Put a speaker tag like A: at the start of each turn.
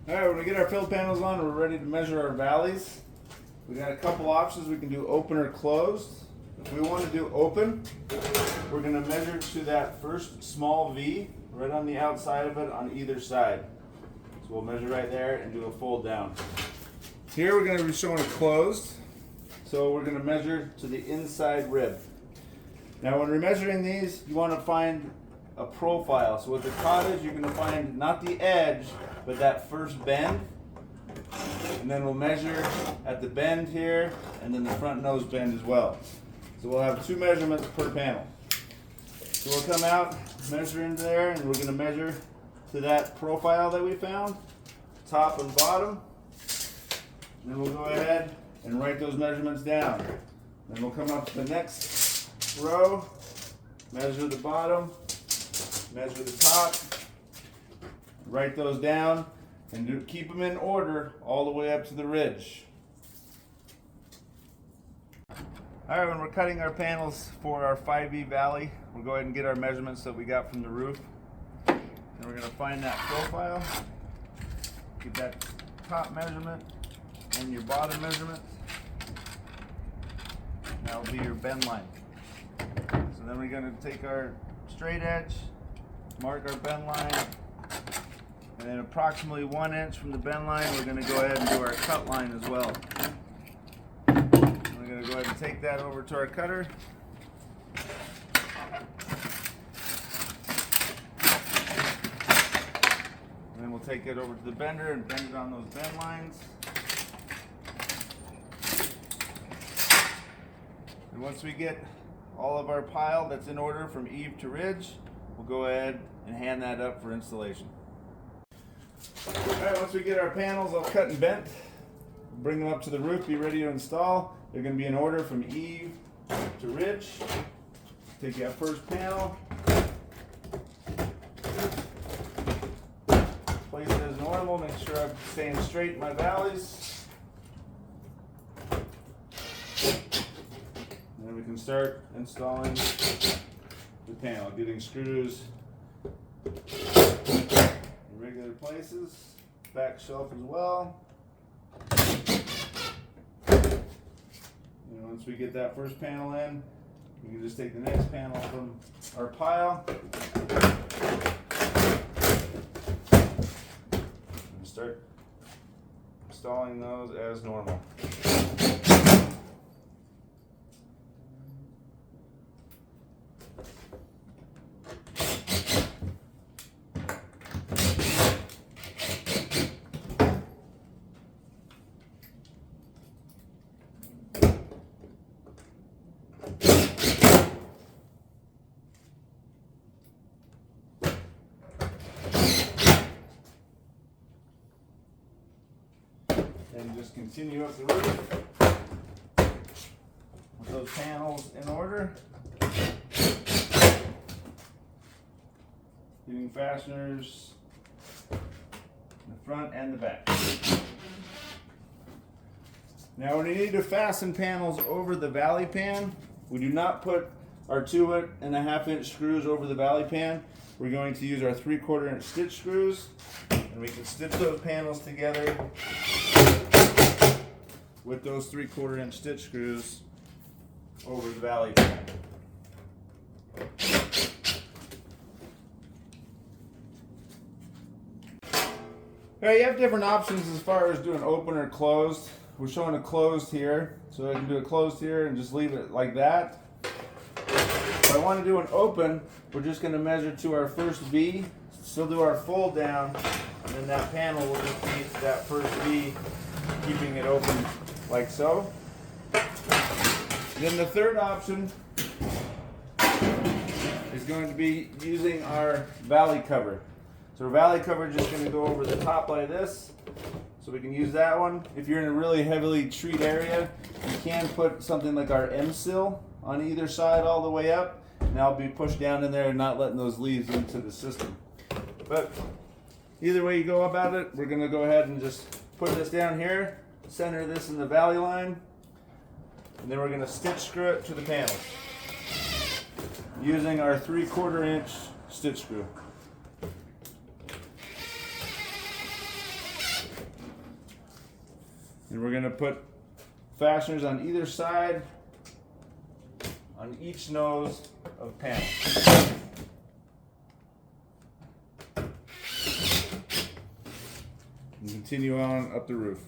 A: Alright, when we get our fill panels on, we're ready to measure our valleys. We got a couple options. We can do open or closed. If we want to do open, we're going to measure to that first small V right on the outside of it on either side. So we'll measure right there and do a fold down. Here we're going to be showing a closed. So we're going to measure to the inside rib. Now when we're measuring these, you want to find a profile. So with the cottage, you're going to find not the edge, but that first bend. And then we'll measure at the bend here, and then the front nose bend as well. So we'll have 2 measurements per panel. So we'll come out, measure into there, and we're going to measure to that profile that we found, top and bottom. And then we'll go ahead and write those measurements down. Then we'll come up to the next row, measure the bottom, measure the top, write those down, and keep them in order all the way up to the ridge. Alright, when we're cutting our panels for our 5E valley, we'll go ahead and get our measurements that we got from the roof. And we're going to find that profile, get that top measurement and your bottom measurement. That will be your bend line. So then we're going to take our straight edge, mark our bend line, and then approximately 1 inch from the bend line, we're going to go ahead and do our cut line as well. And we're going to go ahead and take that over to our cutter. And then we'll take it over to the bender and bend it on those bend lines. And once we get all of our pile that's in order from eave to ridge, we'll go ahead and hand that up for installation. Alright, once we get our panels all cut and bent, we'll bring them up to the roof, be ready to install. They're going to be in order from eave to ridge. Take that first panel, place it as normal, make sure I'm staying straight in my valleys. And then we can start installing the panel, getting screws in regular places, back shelf as well. And once we get that first panel in, we can just take the next panel from our pile and start installing those as normal. And just continue up the roof with those panels in order. Getting fasteners in the front and the back. Now when you need to fasten panels over the valley pan, we do not put our 2.5 inch screws over the valley pan. We're going to use our 3/4 inch stitch screws, and we can stitch those panels together with those 3/4 inch stitch screws over the valley pan. Alright, you have different options as far as doing open or closed. We're showing a closed here, so I can do a closed here and just leave it like that. If I want to do an open, we're just going to measure to our first V, still do our fold down, and then that panel will just be that first V, keeping it open like so. Then the third option is going to be using our valley cover. So our valley cover is just going to go over the top like this, so we can use that one. If you're in a really heavily treed area, you can put something like our M-sill on either side all the way up, and that'll be pushed down in there and not letting those leaves into the system. But either way you go about it, we're going to go ahead and just put this down here, center this in the valley line, and then we're going to stitch screw it to the panel using our 3/4 inch stitch screw. And we're gonna put fasteners on either side, on each nose of panel. And continue on up the roof.